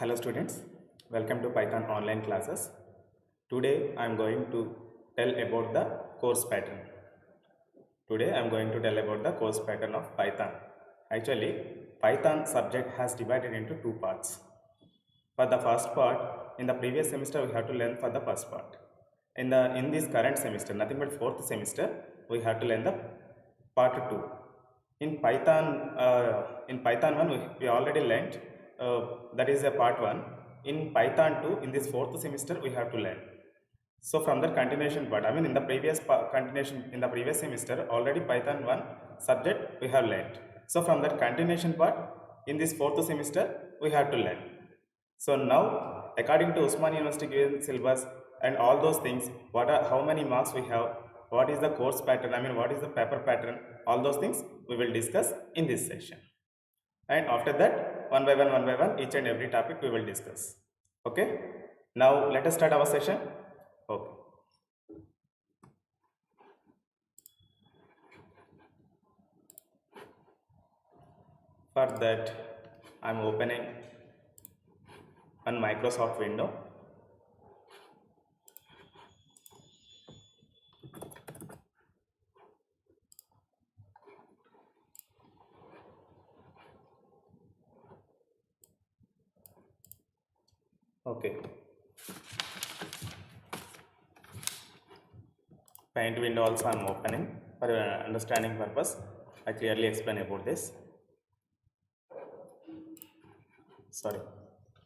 Hello students, welcome to Python online classes. Today I am going to tell about the course pattern. Today I am going to tell about the course pattern of Python. Actually, Python subject has divided into two parts. For the first part, in the previous semester we have to learn for the first part. In this current semester, nothing but fourth semester, we have to learn the part 2. In Python 1 we already learned, that is a part 1. In Python 2, in this fourth semester we have to learn. So from the continuation part, I mean in the continuation in the previous semester already Python 1 subject we have learned. So from that continuation part, in this fourth semester we have to learn. So now, according to Usman University given syllabus and all those things, how many marks we have, what is the course pattern, I mean what is the paper pattern, all those things we will discuss in this session. And after that, one by one, each and every topic we will discuss. Okay. Now let us start our session. Okay. For that, I am opening one Microsoft window. Okay. Paint window also I am opening for understanding purpose. I clearly explain about this. Sorry,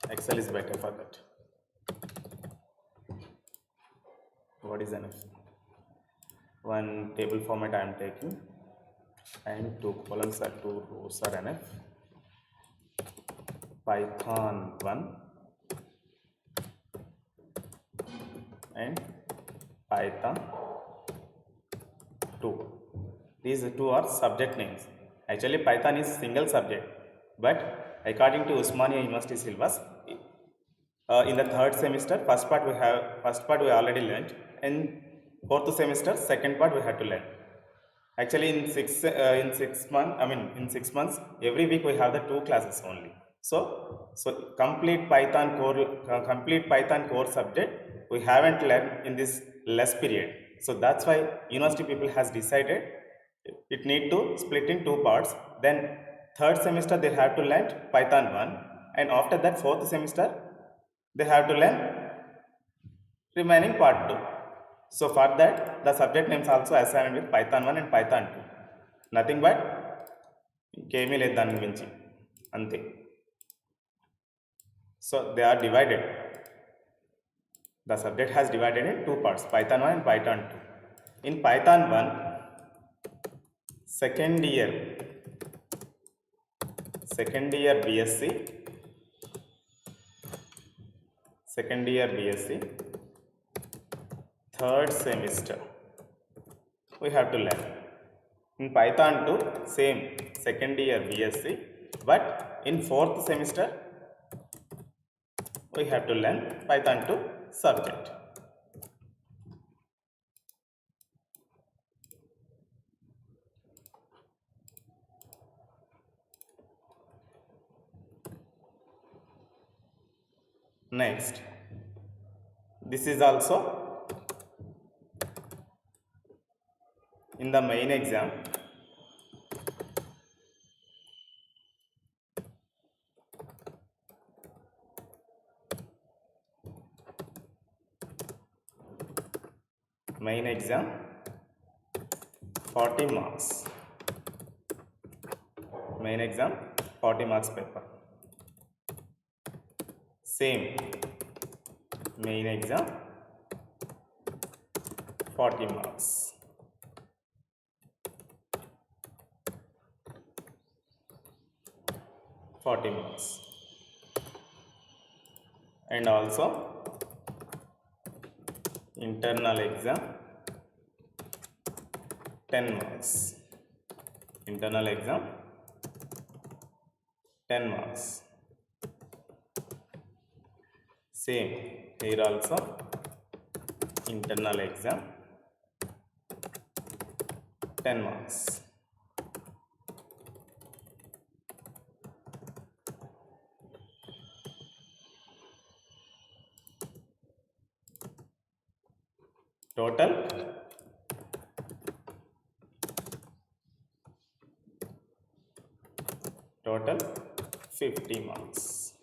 Excel is better for that. What is enough? One table format I am taking and 2 columns or 2 rows are enough. Python 1 and Python 2. These two are subject names. Actually Python is single subject, but according to Usmania University syllabus, in the third semester first part we already learned, and fourth semester second part we have to learn. Actually in 6 months every week we have the 2 classes only. So complete Python core subject we haven't learned in this less period. So that's why university people has decided it need to split in 2 parts. Then third semester they have to learn Python 1, and after that fourth semester they have to learn remaining part 2. So for that the subject names also assigned with Python 1 and Python 2. Nothing but ఇంకేమీ లేదు దాని గురించి అంతే. So they are divided. The subject has divided in 2 parts, Python 1 and Python 2. In Python 1, second year BSc, third semester we have to learn. In Python 2, same second year BSc, but in fourth semester we have to learn Python 2 subject. Next, this is also in the main exam. Main exam 40 marks. Main exam 40 marks paper. Same main exam 40 marks. And also internal exam 10 marks. Internal exam 10 marks. Same here also internal exam 10 marks. total 50 marks.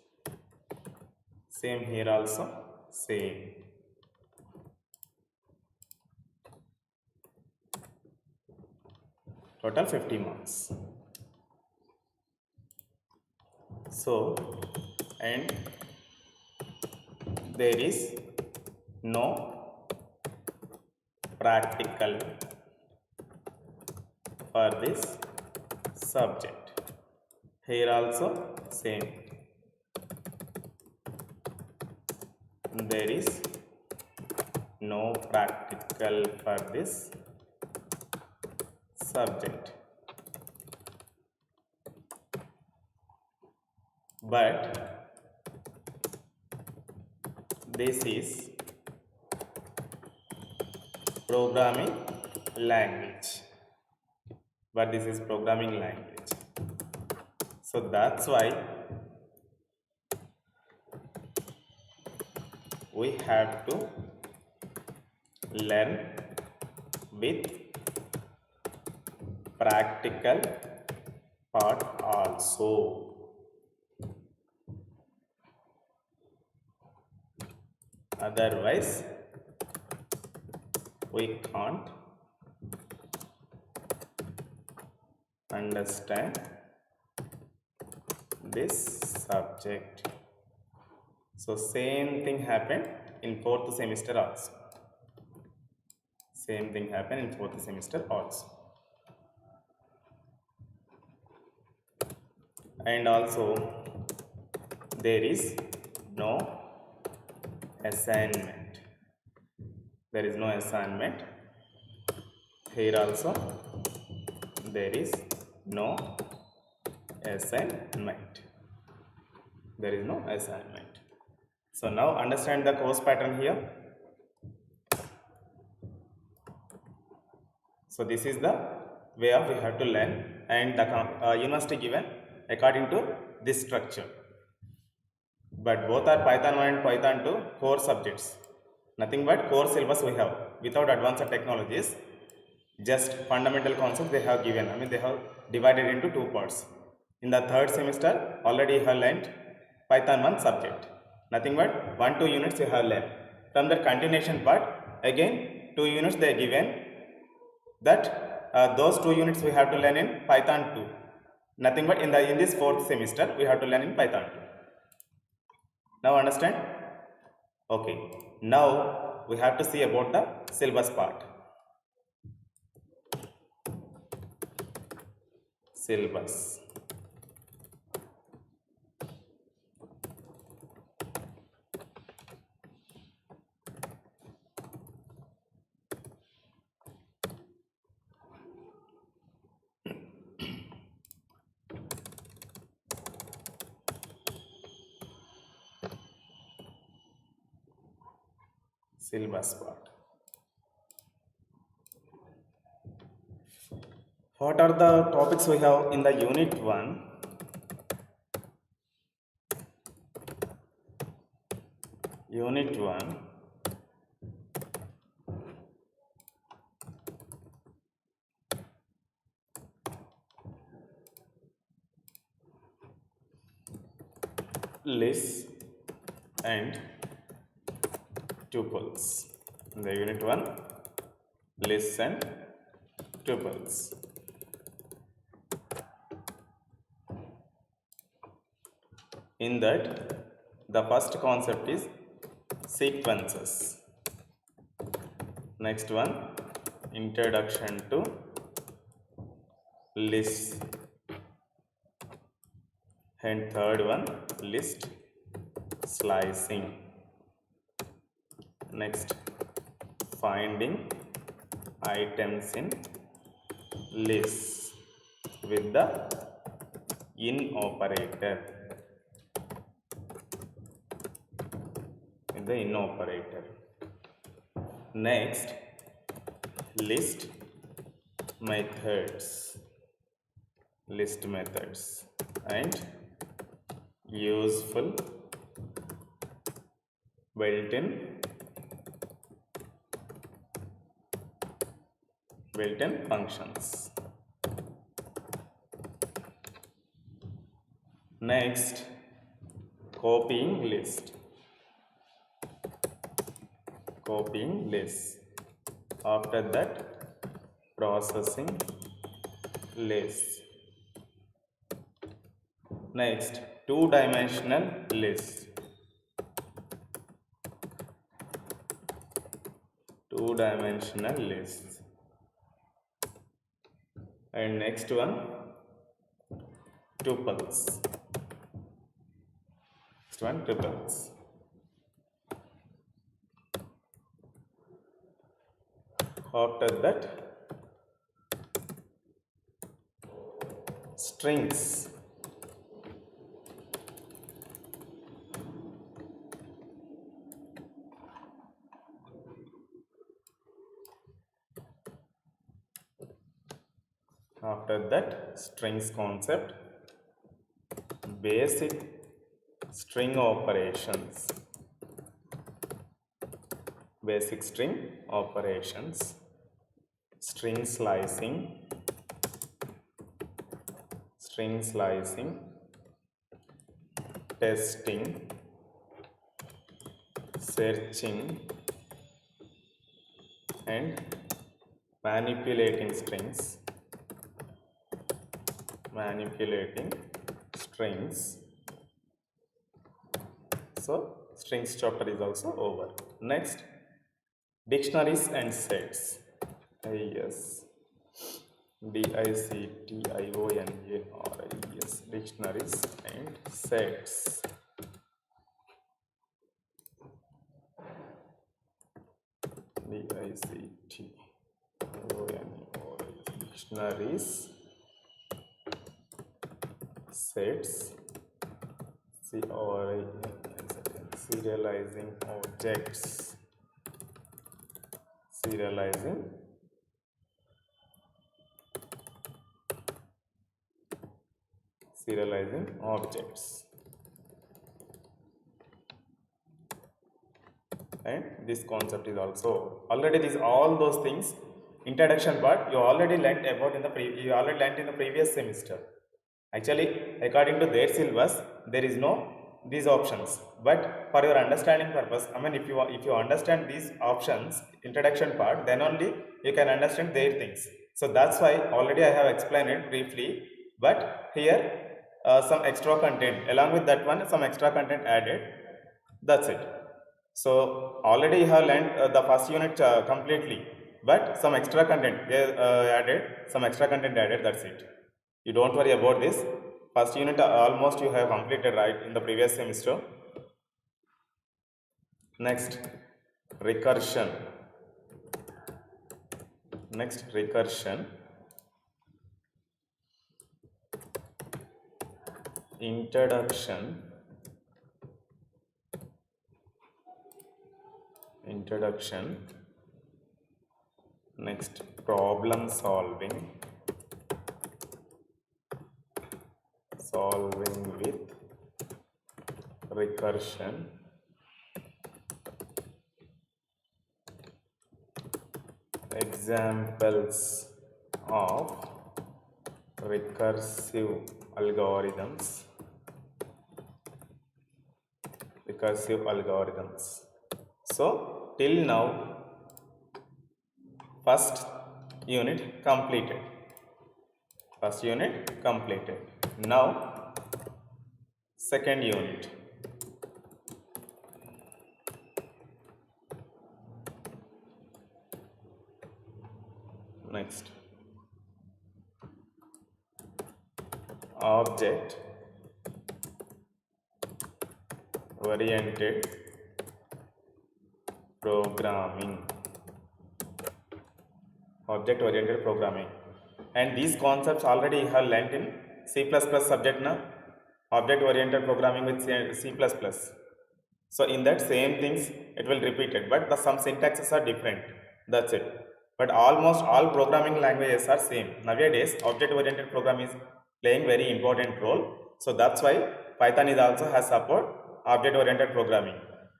Same here also, same. Total 50 marks. So, and there is no practical for this subject. Here also same. There is no practical for this subject. But this is programming language. But this is programming language. So that's why we have to learn with practical part also. Otherwise, we can't understand this subject. So same thing happened in 4th semester also. Same thing happened in 4th semester also. And also there is no assignment. There is no assignment. Here also there is no assignment. There is no assignment. So now understand the course pattern here. So this is the way of we have to learn, and the university given according to this structure. But both are Python 1 and Python 2 core subjects. Nothing but core syllabus we have without advanced technologies. Just fundamental concepts they have given. I mean they have divided into 2 parts. In the 3rd semester already you have learned Python 1 subject. Nothing but 1-2 units you have learned. From the continuation part again 2 units they are given. That those 2 units we have to learn in Python 2. Nothing but in this 4th semester we have to learn in Python 2. Now understand? Okay. Now we have to see about the syllabus part. Syllabus. Syllabus part. What are the topics we have in the unit 1? Unit 1. Lists and tuples. In the unit 1, lists and tuples. In that, the first concept is sequences. Next one, introduction to lists. And third one, list slicing. Next, finding items in lists with the in operator. With the in operator. Next, list methods. List methods and useful built-in built-in functions. Next, copying list. After that, processing list. Next, two-dimensional list. And next one, tuples. After that, strings. After that, strings concept, basic string operations. String slicing, testing, searching, and manipulating strings. So strings chapter is also over. Next, dictionaries and sets. Yes, DICTIONARIES, dictionaries and sets. Dictionaries, sets, serializing objects. Serializing objects. And this concept is also already all those things introduction part you already learnt about in the previous semester. Actually, according to their syllabus, there is no these options. But for your understanding purpose, I mean, if you understand these options, introduction part, then only you can understand their things. So that's why already I have explained it briefly. But here, some extra content along with that one, some extra content added. That's it. So already you have learned the first unit completely, but some extra content added. That's it. You don't worry about this. First unit almost you have completed, right, in the previous semester. Next, recursion. Introduction. Next, problem solving with recursion. Examples of recursive algorithms. So till now, first unit completed. Now, second unit. Next, object oriented programming. And these concepts already you have learnt in C++ subject now. Object oriented programming with C++. So in that same things it will repeat it, but some syntaxes are different. That's it. But almost all programming languages are same. Nowadays, object-oriented programming is playing very important role. So that's why Python is also has support object-oriented programming.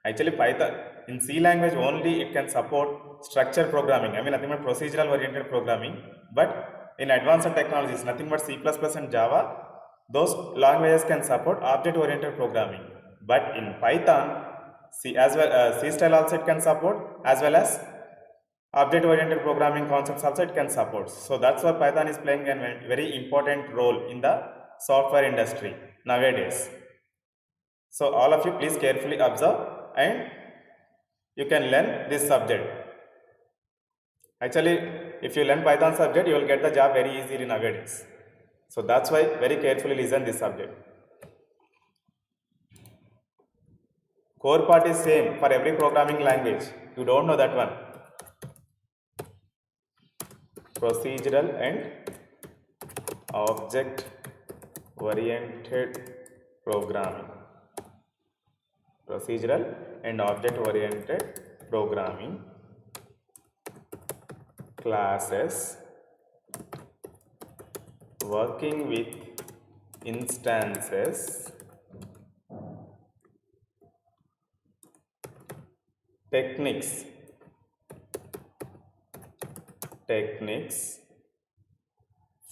Actually, Python In C language only it can support structure programming. I mean nothing but procedural oriented programming. But in advanced technologies, nothing but C++ and Java, those languages can support object oriented programming. But in Python, C as well, C style also it can support, as well as object oriented programming concepts also it can support. So that's why Python is playing a very important role in the software industry nowadays. So all of you please carefully observe and you can learn this subject. Actually, if you learn Python subject, you will get the job very easily nowadays. So that's why very carefully listen this subject. Core part is same for every programming language. You don't know that one. Procedural and object oriented programming. Procedural and object oriented programming classes, working with instances, techniques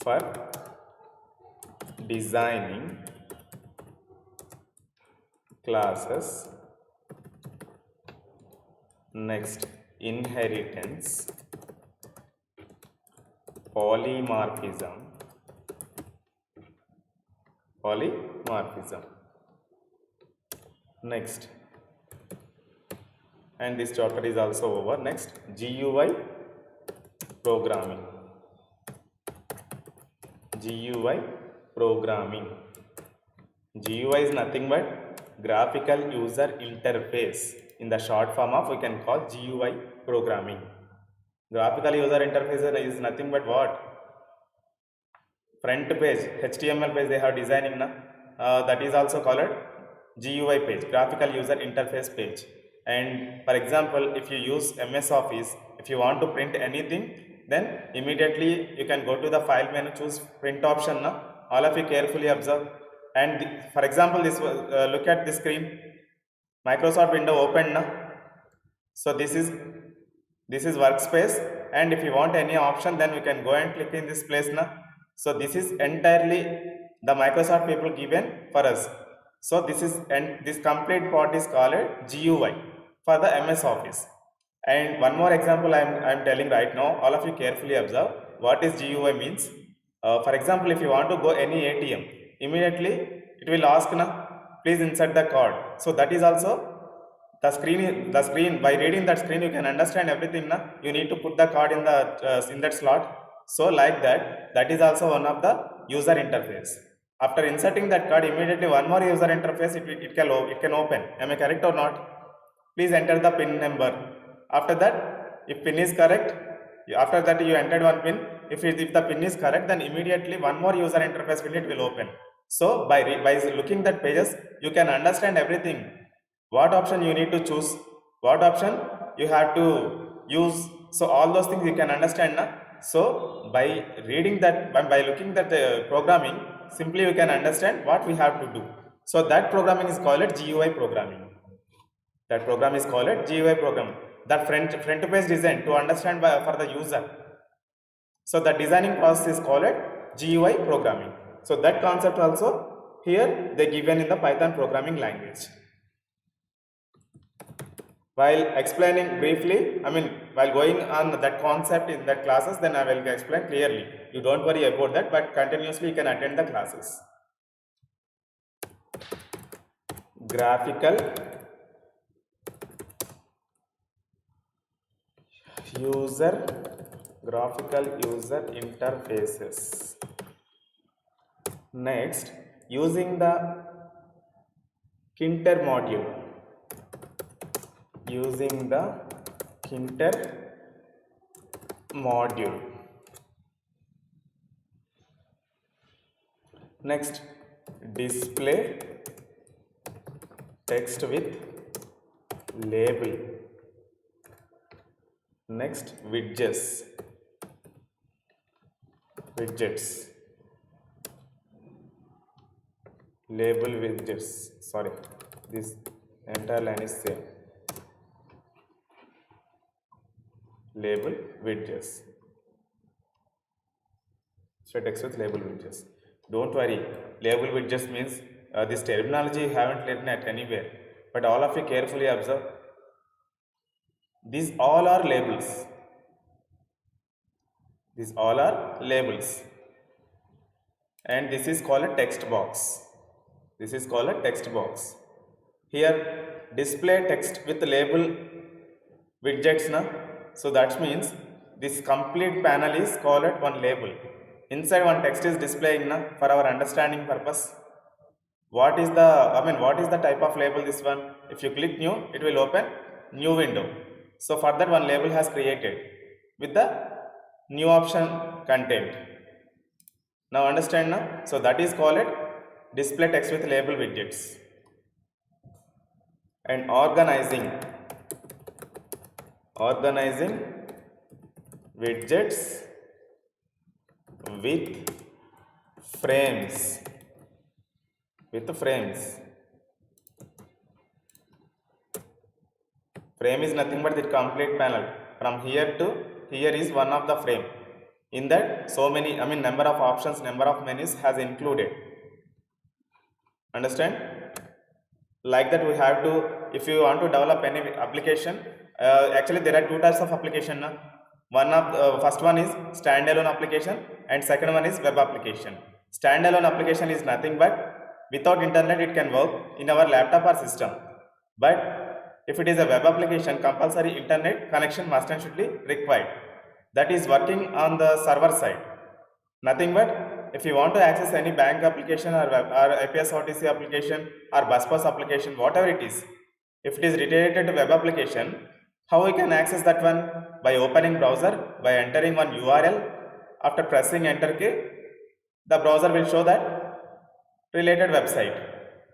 for designing classes. Next, inheritance, polymorphism. Next, and this chapter is also over. Next, GUI programming. GUI is nothing but graphical user interface. In the short form of we can call GUI programming. Graphical user interface is nothing but what? Front page, HTML page they have designing na. That is also called GUI page, graphical user interface page. And for example, if you use MS Office, if you want to print anything, then immediately you can go to the file menu, choose print option na. All of you carefully observe. And for example, this look at the screen. Microsoft window open na. So this is workspace, and if you want any option, then we can go and click in this place na. So this is entirely the Microsoft people given for us. So this complete part is called GUI for the MS Office. And one more example I am telling right now. All of you carefully observe what is GUI means. For example, if you want to go any ATM, immediately it will ask na, please insert the card. So that is also the screen. By reading that screen, you can understand everything na. You need to put the card in that slot. So like that is also one of the user interface. After inserting that card, immediately one more user interface it can open. Am I correct or not? Please enter the PIN number. After that, if PIN is correct, after that you entered one PIN. If the PIN is correct, then immediately one more user interface will open. So by looking that pages, you can understand everything. What option you need to choose, what option you have to use. So all those things you can understand na? So by reading that, by looking at the programming, simply you can understand what we have to do. So that programming is called GUI programming. That program is called GUI program. That front page design to understand for the user. So the designing process is called GUI programming. So that concept also here they given in the Python programming language. While explaining briefly, while going on that concept in that classes, then I will explain clearly. You don't worry about that, but continuously you can attend the classes. Graphical user interfaces. Next, using the Kinter module. Next, display text with label. Next, widgets. Label widgets. Sorry, this entire line is same. label widgets. Display text with label widgets. Don't worry, label widgets means this terminology you haven't written at anywhere, but all of you carefully observe. These all are labels. These all are labels. And this is called a text box. This is called a text box. Here, display text with label widgets na. So that means this complete panel is called one label. Inside one text is displaying na for our understanding purpose. What is the type of label this one? If you click new, it will open new window. So for that one label has created with the new option content. Now understand now? So that is called display text with label widgets. And organizing widgets with frames. Frame is nothing but the complete panel. From here to here is one of the frame. In that, so many, number of options, number of menus has included. Understand? Like that we have to, if you want to develop any application, actually there are two types of application. First one is standalone application and second one is web application. Standalone application is nothing but without internet it can work in our laptop or system. But if it is a web application, compulsory internet connection must and should be required. That is working on the server side. Nothing but if you want to access any bank application or APS-RTC application or BusBus application, whatever it is, if it is related to web application, how we can access that one? By opening browser, by entering one URL. After pressing enter key, the browser will show that related website.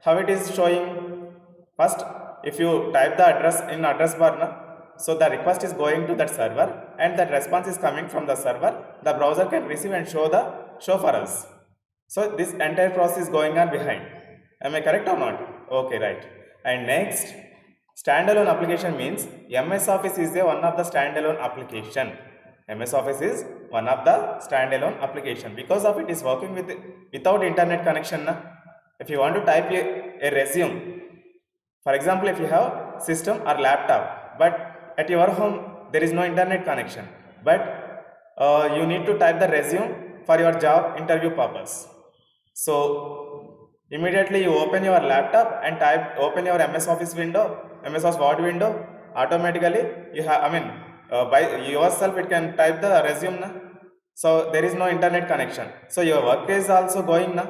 How it is showing? First, if you type the address in address bar, so the request is going to that server and that response is coming from the server. The browser can receive and show for us. So this entire process is going on behind. Am I correct or not? Okay, right. And next, standalone application means MS Office is one of the standalone application. MS Office is one of the standalone application. Because of it is working without internet connection. If you want to type a resume, for example, if you have system or laptop, but at your home there is no internet connection, but you need to type the resume for your job interview purpose. So immediately you open your laptop and open your MS Office window, MS Office Word window. Automatically you have, by yourself it can type the resume. So there is no internet connection. So your work is also going now.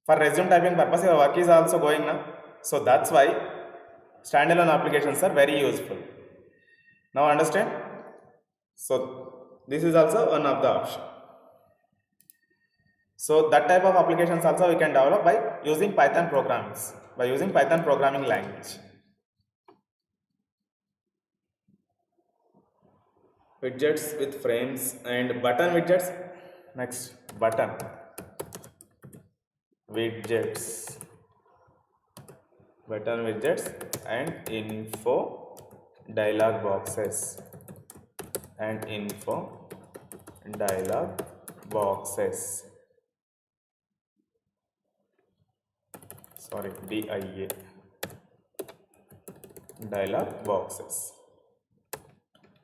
For resume typing purpose, your work is also going now. So that's why standalone applications are very useful. Now understand? So this is also one of the option. So that type of applications also we can develop by using Python programs, by using Python programming language. Widgets with frames and button widgets. Next, button widgets. Button widgets and info dialog boxes. Sorry, DIA. Dialog boxes.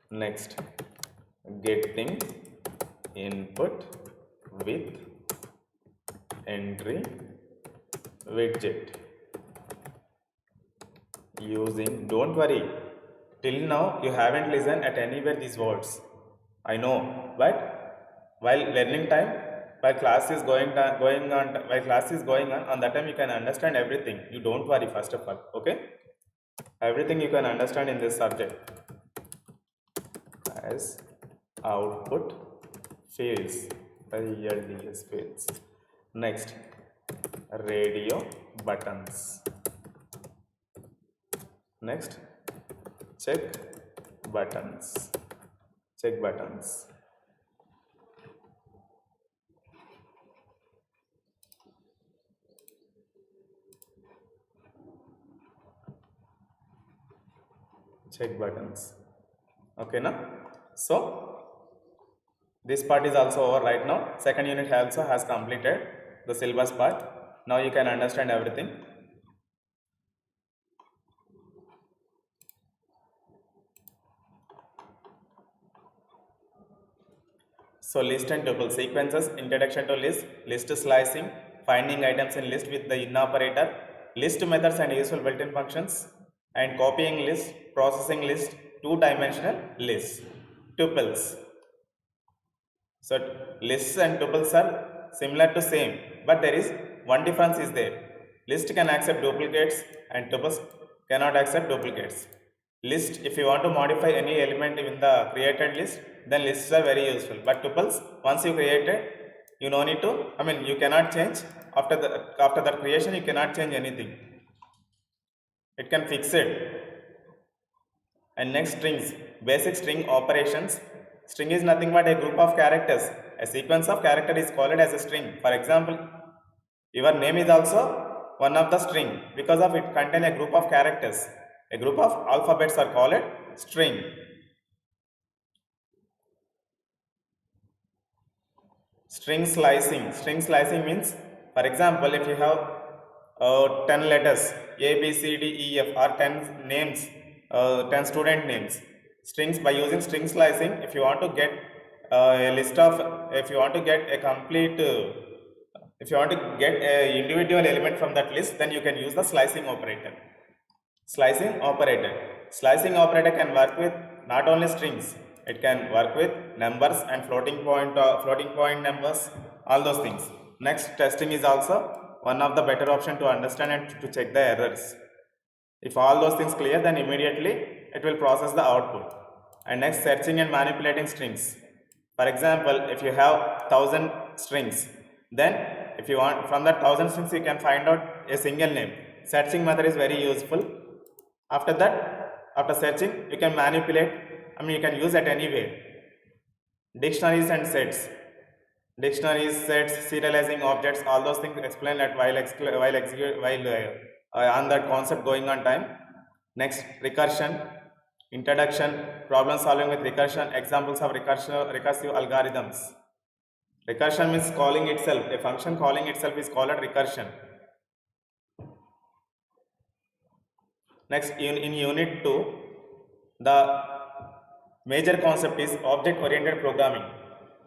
Next, getting input with entry widget. Using, don't worry, till now you haven't listened at anywhere these words, I know, but while learning time, while class is going on, on that time you can understand everything. You don't worry first of all, okay? Everything you can understand in this subject. As output fields, LDS fields. Next, radio buttons. Next, check buttons. Check buttons. Check buttons. Okay, na? So this part is also over right now. Second unit also has completed the syllabus part. Now you can understand everything. So list and tuple sequences, introduction to list slicing, finding items in list with the in operator, list methods and useful built-in functions, and copying list, processing list, two-dimensional lists, tuples. So lists and tuples are similar to same, but there is one difference is there. List can accept duplicates and tuples cannot accept duplicates. List, if you want to modify any element in the created list, then lists are very useful. But tuples, once you created, you no need to. I mean, you cannot change after the creation. You cannot change anything. It can fix it. And next, strings, basic string operations. String is nothing but a group of characters. A sequence of character is called as a string. For example, your name is also one of the string because of it contain a group of characters. A group of alphabets are called string. String slicing. String slicing means, for example, if you have 10 letters A, B, C, D, E, F or 10 names, 10 student names. Strings, by using string slicing, if you want to get a list of, if you want to get a complete, if you want to get a individual element from that list, then you can use the slicing operator. Slicing operator. Slicing operator can work with not only strings, it can work with numbers and floating point numbers, all those things. Next, testing is also one of the better option to understand and to check the errors. If all those things clear, then immediately it will process the output. And next, searching and manipulating strings. For example, if you have 1000 strings, then if you want from that 1000 strings, you can find out a single name. Searching method is very useful. After that, after searching, you can manipulate. I mean, you can use it anywhere. Dictionaries and sets. Dictionaries, sets, serializing objects, all those things explained at while on that concept going on time. Next, recursion, introduction, problem solving with recursion, examples of recursive algorithms. Recursion means calling itself. A function calling itself is called recursion. Next, in unit 2, the major concept is object-oriented programming.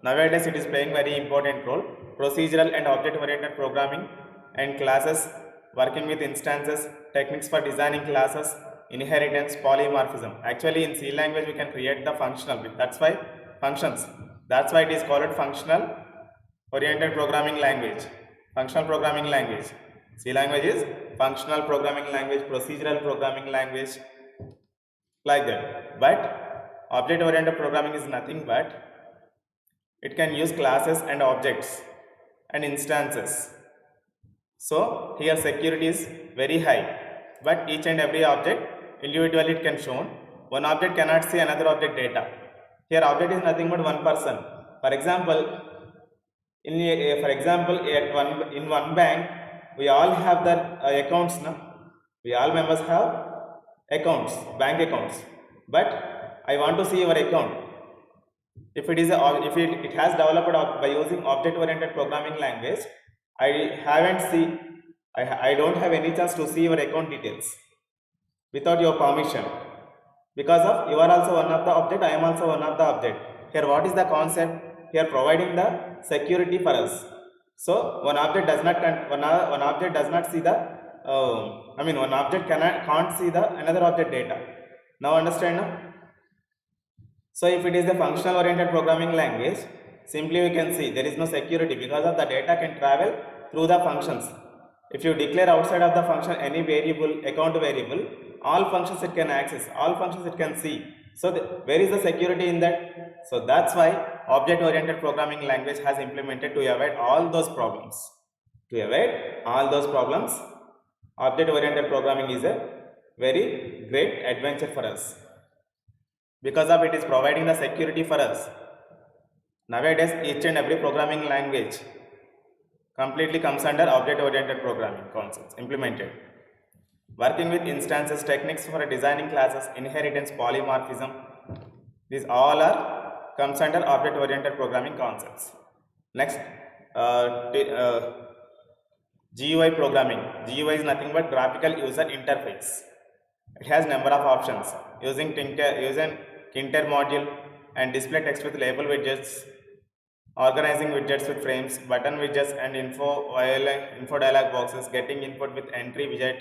Nowadays, it is playing very important role. Procedural and object-oriented programming and classes, working with instances, techniques for designing classes, inheritance, polymorphism. Actually, in C language, we can create the functional. That's why functions. That's why it is called functional oriented programming language. Functional programming language. C language is functional programming language, procedural programming language, like that. But object oriented programming is nothing but it can use classes and objects and instances. So here security is very high, but each and every object individually it can shown. One object cannot see another object data. Here object is nothing but one person. For example, in one bank we all have the accounts. No? We all members have accounts, bank accounts. But I want to see your account. If it is it has developed by using object oriented programming language, I don't have any chance to see your account details without your permission, because of you are also one of the object, I am also one of the object. Here what is the concept? Here providing the security for us. So one object does not one object does not see the one object can't see the another object data. Now understand, no? So if it is a functional oriented programming language, simply we can see there is no security because of the data can travel through the functions. If you declare outside of the function any variable, account variable, all functions it can access, all functions it can see. So where is the security in that? So that's why object oriented programming language has implemented to avoid all those problems. To avoid all those problems, object oriented programming is a very great adventure for us. Because of it is providing the security for us. Nowadays, each and every programming language completely comes under object-oriented programming concepts implemented. Working with instances, techniques for designing classes, inheritance, polymorphism, These all are comes under object oriented programming concepts. Next, GUI programming. GUI is nothing but graphical user interface. It has number of options using Kinter module and display text with label widgets, organizing widgets with frames, button widgets and info dialog boxes, getting input with entry widget,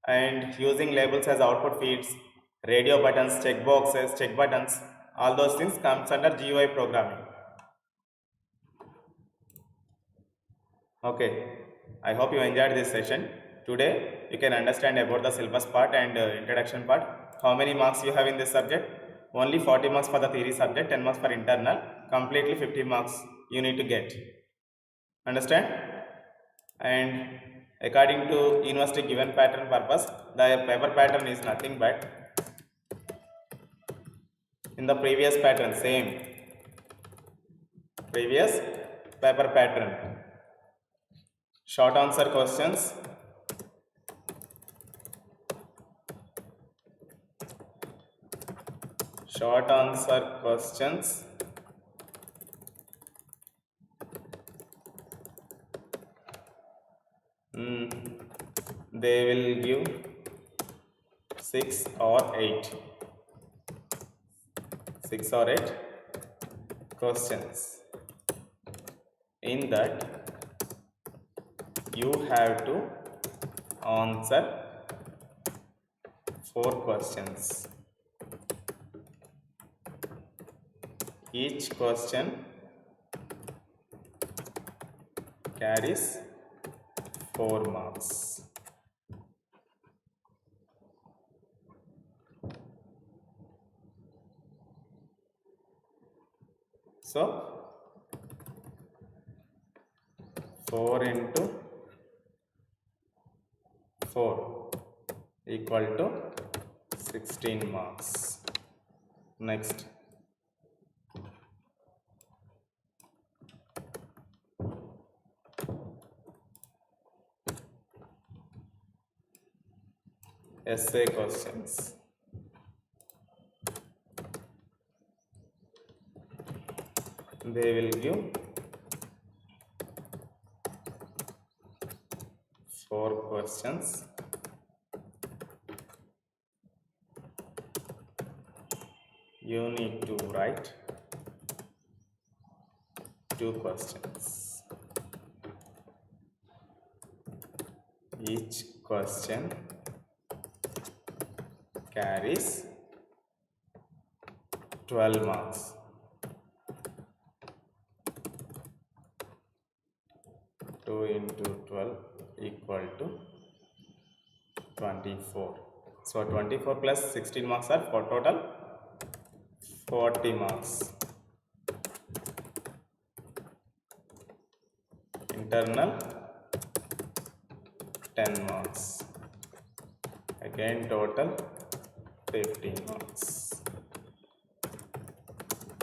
and using labels as output feeds, radio buttons, check boxes, check buttons. All those things comes under GUI programming. Okay, I hope you enjoyed this session. Today you can understand about the syllabus part and introduction part. How many marks you have in this subject? Only 40 marks for the theory subject, 10 marks for internal. Completely 50 marks you need to get. Understand? And according to university given pattern purpose, the paper pattern is nothing but in the previous pattern, same previous paper pattern. Short answer questions, they will give 6 or 8 questions. In that you have to answer 4 questions. Each question carries 4 marks. So 4 into 4 equal to 16 marks. Next, essay questions. They will give 4 questions. You need to write 2 questions. Each question carries 12 marks. 2 into 12 equal to 24. So 24 plus 16 marks are for total 40 marks. Internal 10 marks. Again total 15 marks.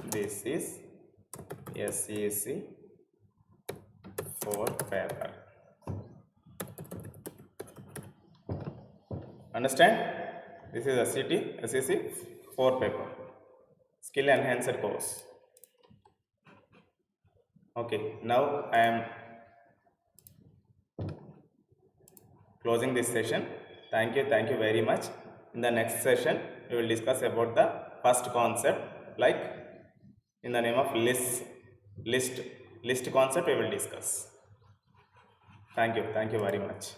This is SEC 4 paper. Understand? This is SEC 4 paper. Skill enhancer course. Okay, now I am closing this session. Thank you very much. In the next session, we will discuss about the first concept, like in the name of list concept we will discuss. Thank you very much.